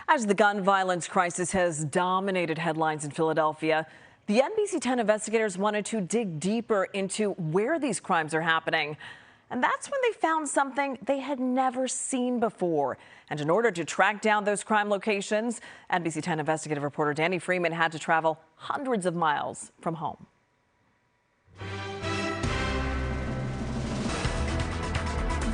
As the gun violence crisis has dominated headlines in Philadelphia, the NBC 10 investigators wanted to dig deeper into where these crimes are happening. And that's when they found something they had never seen before. And in order to track down those crime locations, NBC 10 investigative reporter Danny Freeman had to travel hundreds of miles from home.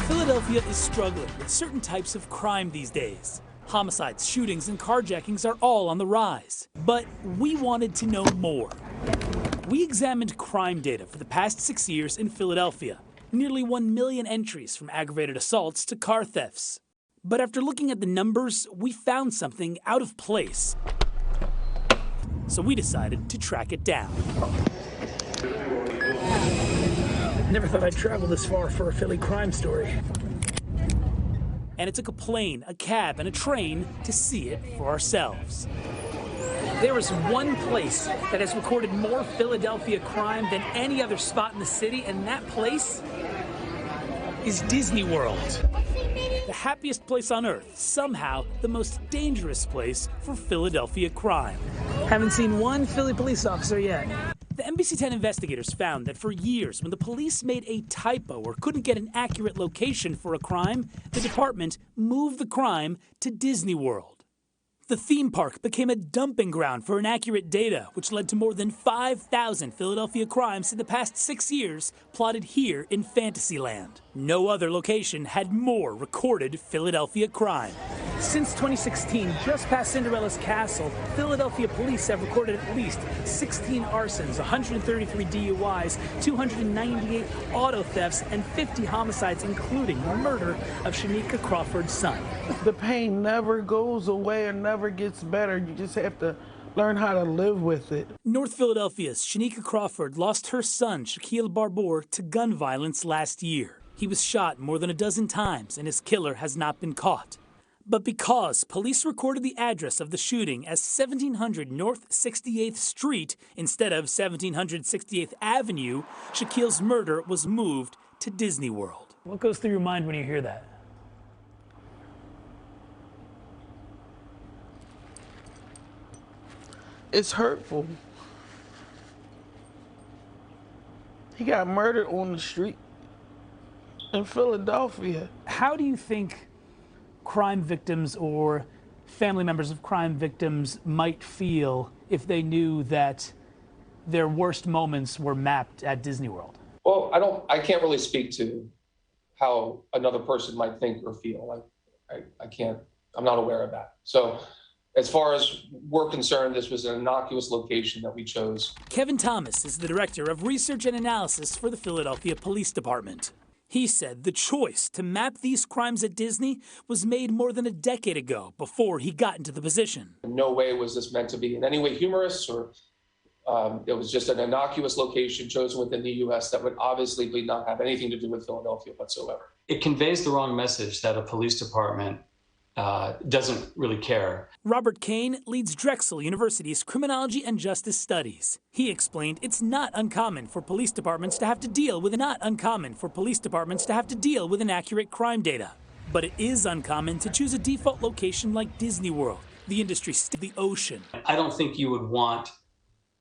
Philadelphia is struggling with certain types of crime these days. Homicides, shootings, and carjackings are all on the rise. But we wanted to know more. We examined crime data for the past 6 years in Philadelphia. Nearly 1 million entries from aggravated assaults to car thefts. But after looking at the numbers, we found something out of place. So we decided to track it down. Never thought I'd travel this far for a Philly crime story. And it took a plane, a cab, and a train to see it for ourselves. There is one place that has recorded more Philadelphia crime than any other spot in the city, and that place is Disney World. The happiest place on earth, somehow the most dangerous place for Philadelphia crime. Haven't seen one Philly police officer yet. The NBC 10 investigators found that for years, when the police made a typo or couldn't get an accurate location for a crime, the department moved the crime to Disney World. The theme park became a dumping ground for inaccurate data, which led to more than 5,000 Philadelphia crimes in the past 6 years plotted here in Fantasyland. No other location had more recorded Philadelphia crime. Since 2016, just past Cinderella's castle, Philadelphia police have recorded at least 16 arsons, 133 DUIs, 298 auto thefts, and 50 homicides, including the murder of Shanika Crawford's son. The pain never goes away or never gets better. You just have to learn how to live with it. North Philadelphia's Shanika Crawford lost her son, Shaquille Barbour, to gun violence last year. He was shot more than a dozen times, and his killer has not been caught. But because police recorded the address of the shooting as 1700 North 68th Street instead of 1700 68th Avenue, Shaquille's murder was moved to Disney World. What goes through your mind when you hear that? It's hurtful. He got murdered on the street in Philadelphia. How do you think crime victims or family members of crime victims might feel if they knew that their worst moments were mapped at Disney World? Well, I can't really speak to how another person might think or feel. I'm not aware of that. So as far as we're concerned, this was an innocuous location that we chose. Kevin Thomas is the director of research and analysis for the Philadelphia Police Department. He said the choice to map these crimes at Disney was made more than a decade ago, before he got into the position. In no way was this meant to be in any way humorous, or it was just an innocuous location chosen within the U.S. that would obviously not have anything to do with Philadelphia whatsoever. It conveys the wrong message that a police department doesn't really care. Robert Kane leads Drexel University's Criminology and Justice Studies. He explained it's not uncommon for police departments to have to deal with inaccurate crime data. But it is uncommon to choose a default location like Disney World, the industry, the ocean. I don't think you would want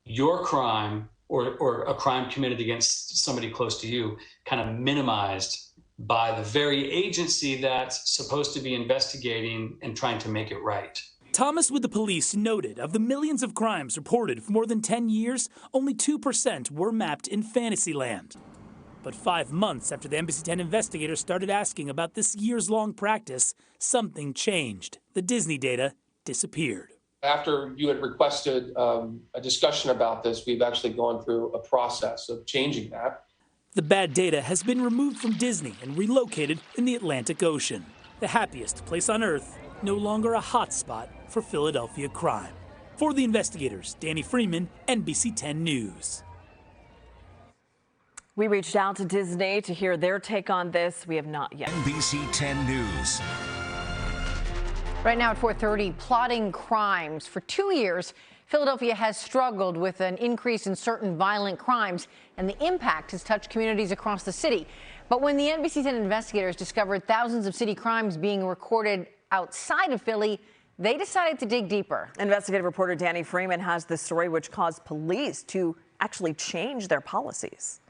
your crime or a crime committed against somebody close to you kind of minimized by the very agency that's supposed to be investigating and trying to make it right. Thomas with the police noted of the millions of crimes reported for more than 10 years, only 2% were mapped in Fantasyland. But 5 months after the NBC 10 investigators started asking about this years-long practice, something changed. The Disney data disappeared. After you had requested a discussion about this, we've actually gone through a process of changing that. The bad data has been removed from Disney and relocated in the Atlantic Ocean. The happiest place on earth, no longer a hotspot for Philadelphia crime. For the investigators, Danny Freeman, NBC 10 News. We reached out to Disney to hear their take on this. We have not yet. NBC 10 News. Right now at 4:30, plotting crimes. For 2 years, Philadelphia has struggled with an increase in certain violent crimes, and the impact has touched communities across the city. But when the NBC 10 investigators discovered thousands of city crimes being recorded outside of Philly, they decided to dig deeper. Investigative reporter Danny Freeman has this story, which caused police to actually change their policies.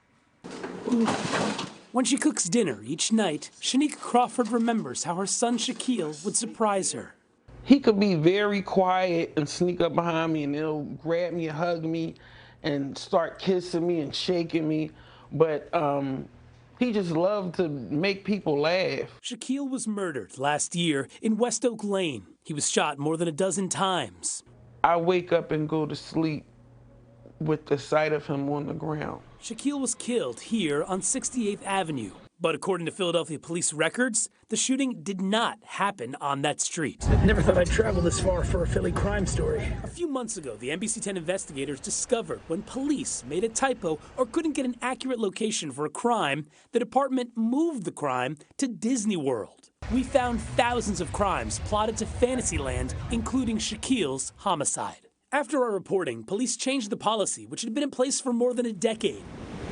When she cooks dinner each night, Shanika Crawford remembers how her son Shaquille would surprise her. He could be very quiet and sneak up behind me, and he'll grab me, hug me, and start kissing me and shaking me. But he just loved to make people laugh. Shaquille was murdered last year in West Oak Lane. He was shot more than a dozen times. I wake up and go to sleep with the sight of him on the ground. Shaquille was killed here on 68th Avenue. But according to Philadelphia police records, the shooting did not happen on that street. Never thought I'd travel this far for a Philly crime story. A few months ago, the NBC 10 investigators discovered when police made a typo or couldn't get an accurate location for a crime, the department moved the crime to Disney World. We found thousands of crimes plotted to Fantasyland, including Shaquille's homicide. After our reporting, police changed the policy, which had been in place for more than a decade.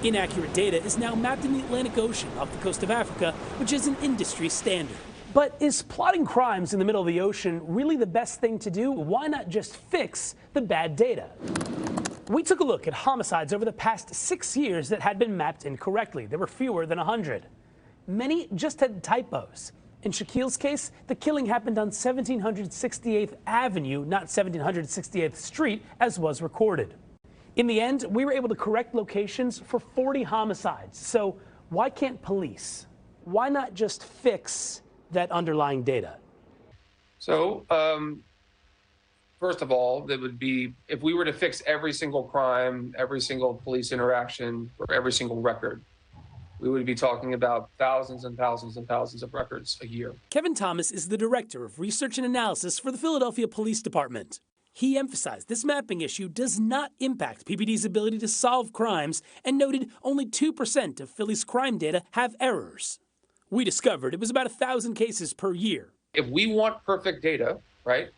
Inaccurate data is now mapped in the Atlantic Ocean off the coast of Africa, which is an industry standard. But is plotting crimes in the middle of the ocean really the best thing to do? Why not just fix the bad data? We took a look at homicides over the past 6 years that had been mapped incorrectly. There were fewer than 100. Many just had typos. In Shaquille's case, the killing happened on 1768th Avenue, not 1768th Street, as was recorded. In the end, we were able to correct locations for 40 homicides. So why can't police? Why not just fix that underlying data? So, first of all, that would be, if we were to fix every single crime, every single police interaction, or every single record, we would be talking about thousands and thousands and thousands of records a year. Kevin Thomas is the director of research and analysis for the Philadelphia Police Department. He emphasized this mapping issue does not impact PPD's ability to solve crimes and noted only 2% of Philly's crime data have errors. We discovered it was about 1,000 cases per year. If we want perfect data, right,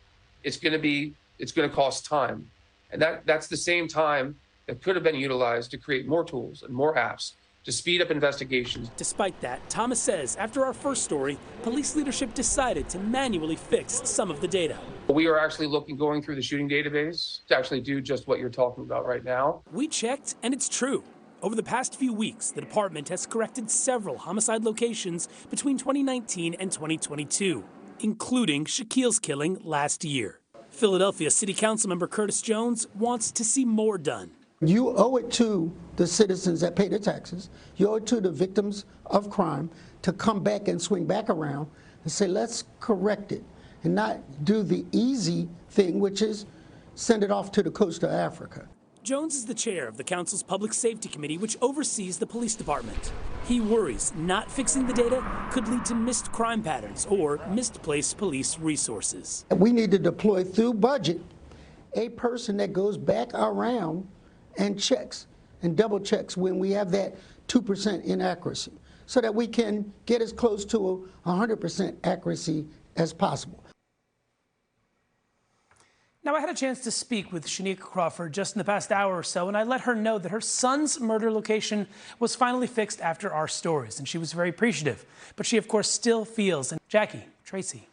it's going to cost time. And that's the same time that could have been utilized to create more tools and more apps to speed up investigations. Despite that, Thomas says after our first story, police leadership decided to manually fix some of the data. We are actually going through the shooting database to actually do just what you're talking about right now. We checked, and it's true. Over the past few weeks, the department has corrected several homicide locations between 2019 and 2022, including Shaquille's killing last year. Philadelphia City Council member Curtis Jones wants to see more done. You owe it to the citizens that pay their taxes, you owe it to the victims of crime to come back and swing back around and say, let's correct it, and not do the easy thing, which is send it off to the coast of Africa. Jones is the chair of the council's Public Safety Committee, which oversees the police department. He worries not fixing the data could lead to missed crime patterns or misplaced police resources. We need to deploy through budget a person that goes back around and checks and double checks when we have that 2% inaccuracy, so that we can get as close to 100% accuracy as possible. Now, I had a chance to speak with Shanika Crawford just in the past hour or so, and I let her know that her son's murder location was finally fixed after our stories, and she was very appreciative. But she, of course, still feels, and Jackie, Tracy.